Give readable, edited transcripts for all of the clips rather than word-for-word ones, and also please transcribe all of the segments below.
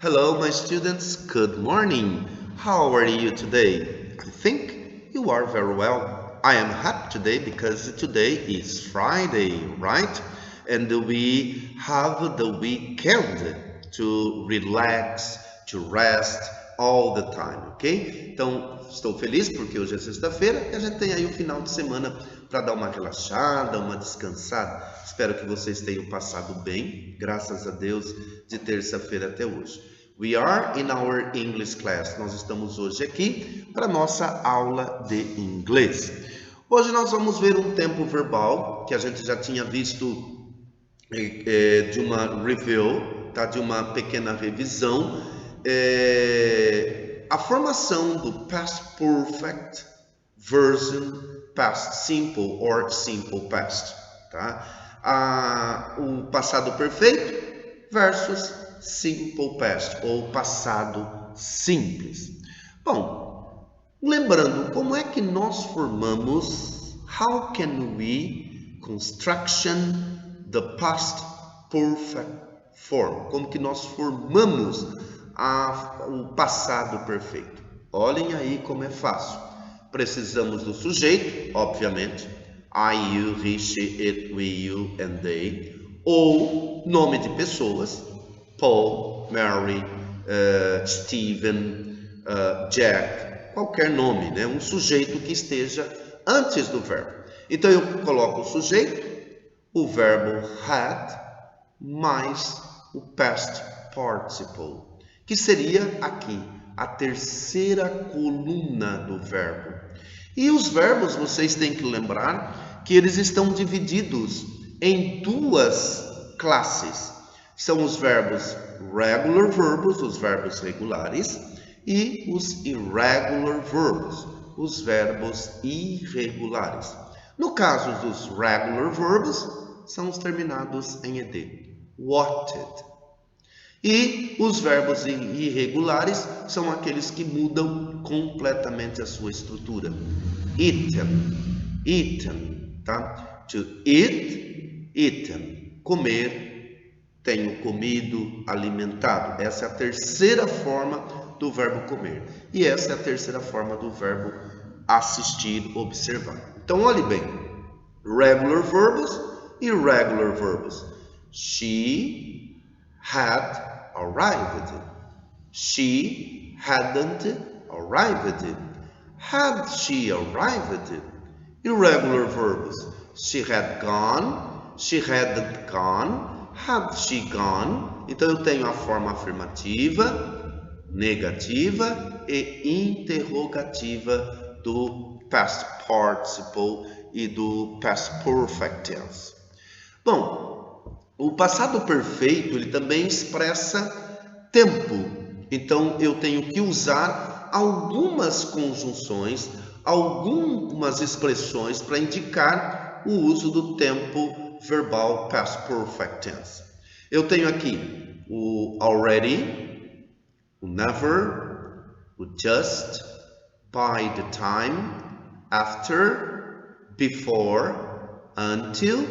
Hello, my students. Good morning. How are you today? I think you are very well. I am happy today because today is Friday, right? And we have the weekend to relax, to rest all the time, ok? Então, estou feliz porque hoje é sexta-feira e a gente tem aí o final de semana para dar uma relaxada, uma descansada. Espero que vocês tenham passado bem, graças a Deus, de terça-feira até hoje. We are in our English class. Nós estamos hoje aqui para nossa aula de inglês. Hoje nós vamos ver um tempo verbal que a gente já tinha visto de uma review, tá? De uma pequena revisão. A formação do past perfect versus past simple or simple past, tá? O passado perfeito versus simple past ou passado simples. Bom, lembrando, como é que nós formamos? How can we construction the past perfect form? Como que nós formamos o passado perfeito? Olhem aí como é fácil. Precisamos do sujeito, obviamente, I, you, he, she, it, we, you and they, ou nome de pessoas, Paul, Mary, Stephen, Jack, qualquer nome, né? Um sujeito que esteja antes do verbo. Então eu coloco o sujeito, o verbo had, mais o past participle, que seria aqui a terceira coluna do verbo. E os verbos, vocês têm que lembrar que eles estão divididos em duas classes. São os verbos regular verbos, os verbos regulares, e os irregular verbos, os verbos irregulares. No caso dos regular verbos, são os terminados em ed, wanted. E os verbos irregulares são aqueles que mudam completamente a sua estrutura. Eaten, eaten, tá? To eat, eaten, comer, tenho comido, alimentado. Essa é a terceira forma do verbo comer. E essa é a terceira forma do verbo assistir, observar. Então, olhe bem. Regular verbos e irregular verbos. She had arrived. She hadn't arrived. Had she arrived? Irregular verbos. She had gone. She hadn't gone. Had she gone? Então eu tenho a forma afirmativa, negativa e interrogativa do past participle e do past perfect tense. Bom, o passado perfeito ele também expressa tempo. Então eu tenho que usar algumas conjunções, algumas expressões para indicar o uso do tempo verbal past perfect tense. Eu tenho aqui o already, o never, o just, by the time, after, before, until,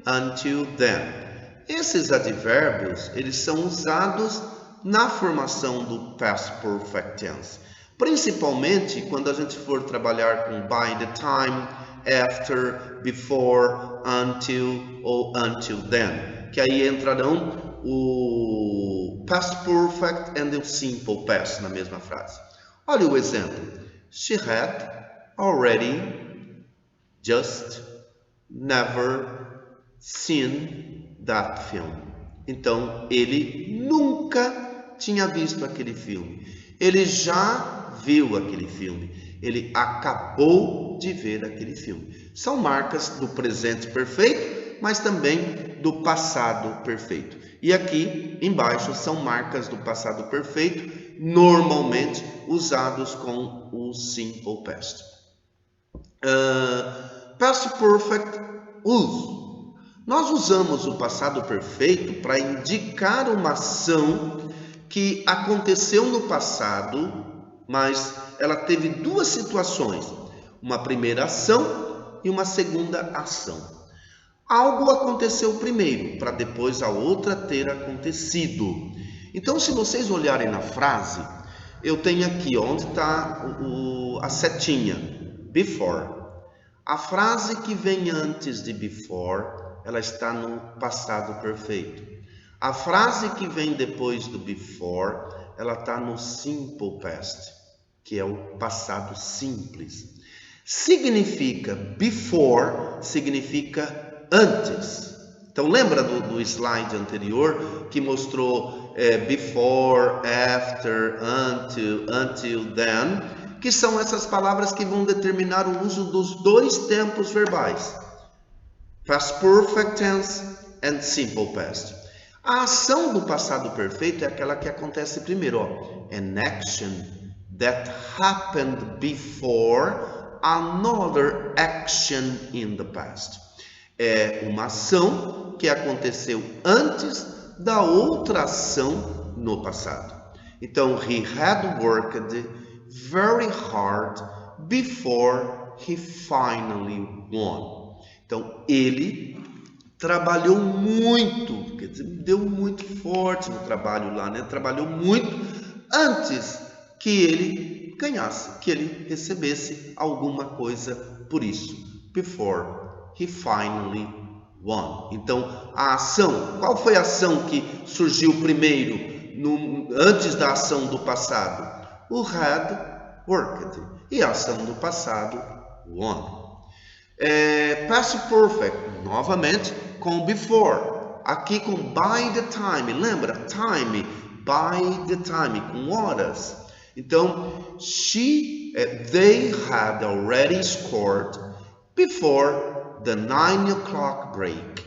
until then. Esses advérbios, eles são usados na formação do past perfect tense. Principalmente quando a gente for trabalhar com by the time, after, before, until ou until then, que aí entrarão o past perfect and o simple past na mesma frase. Olha o exemplo. She had already just never seen that film. Então, ele nunca tinha visto aquele filme. Ele já viu aquele filme. Ele acabou de ver aquele filme. São marcas do presente perfeito, mas também do passado perfeito. E aqui embaixo são marcas do passado perfeito, normalmente usados com o simple past. Past perfect uso. Nós usamos o passado perfeito para indicar uma ação que aconteceu no passado, mas ela teve duas situações, uma primeira ação e uma segunda ação. Algo aconteceu primeiro, para depois a outra ter acontecido. Então, se vocês olharem na frase, eu tenho aqui, onde está a setinha, before. A frase que vem antes de before, ela está no passado perfeito. A frase que vem depois do before, ela está no simple past, que é o passado simples. Significa before, significa antes. Então lembra do slide anterior que mostrou before, after, until, then, que são essas palavras que vão determinar o uso dos dois tempos verbais, past perfect tense and simple past. A ação do passado perfeito é aquela que acontece primeiro, ó, an action that happened before another action in the past. É uma ação que aconteceu antes da outra ação no passado. Então, he had worked very hard before he finally won. Então, ele trabalhou muito, quer dizer, deu muito forte no trabalho lá, né? Trabalhou muito antes que ele ganhasse, que ele recebesse alguma coisa por isso. Before he finally won. Então, a ação, qual foi a ação que surgiu primeiro, antes da ação do passado? O had worked. E a ação do passado, won. Past perfect, novamente, com before. Aqui com by the time, lembra? Time, by the time, com horas. Então, they had already scored before the 9 o'clock break.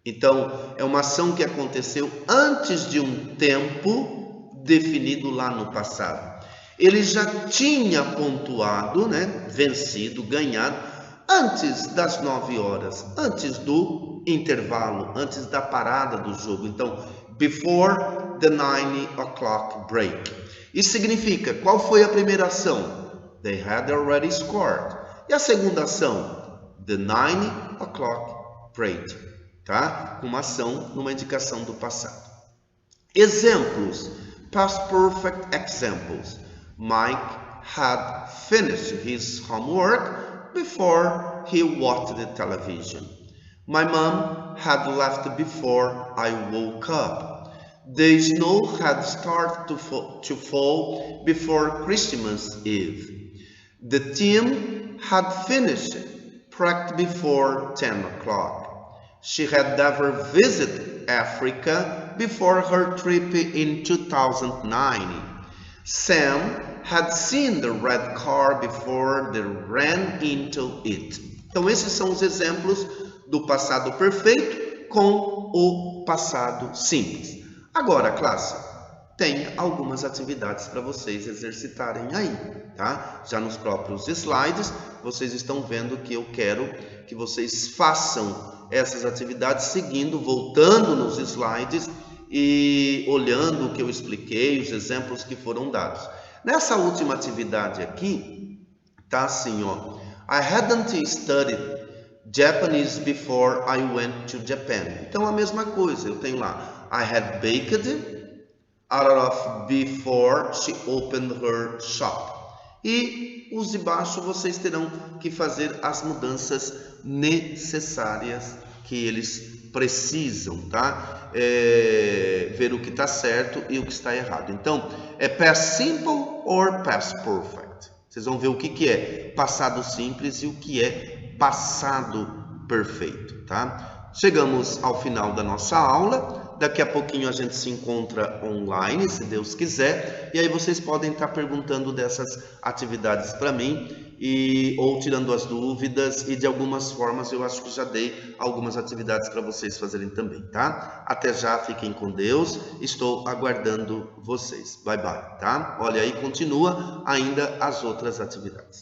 Então, é uma ação que aconteceu antes de um tempo definido lá no passado. Ele já tinha pontuado, né, vencido, ganhado, antes das 9 horas, antes do intervalo, antes da parada do jogo. Então, before the 9 o'clock break. Isso significa, qual foi a primeira ação? They had already scored. E a segunda ação? The 9 o'clock break. Tá? Uma ação numa indicação do passado. Exemplos. Past perfect examples. Mike had finished his homework before he watched the television. My mom had left before I woke up. The snow had started to fall before Christmas Eve. The team had finished practice before 10 o'clock. She had never visited Africa before her trip in 2009. Sam had seen the red car before they ran into it. Então, esses são os exemplos do passado perfeito com o passado simples. Agora, classe, tem algumas atividades para vocês exercitarem aí, tá? Já nos próprios slides, vocês estão vendo que eu quero que vocês façam essas atividades seguindo, voltando nos slides e olhando o que eu expliquei, os exemplos que foram dados. Nessa última atividade aqui, tá assim, ó. I hadn't studied Japanese before I went to Japan. Então, a mesma coisa, eu tenho lá, I had baked out of before she opened her shop. E os de baixo vocês terão que fazer as mudanças necessárias que eles precisam, tá? Ver o que está certo e o que está errado. Então, é past simple or past perfect. Vocês vão ver o que é passado simples e o que é passado perfeito, tá? Chegamos ao final da nossa aula. Daqui a pouquinho a gente se encontra online, se Deus quiser. E aí vocês podem estar perguntando dessas atividades para mim ou tirando as dúvidas. E de algumas formas eu acho que já dei algumas atividades para vocês fazerem também, tá? Até já, fiquem com Deus. Estou aguardando vocês. Bye, bye, tá? Olha aí, continua ainda as outras atividades.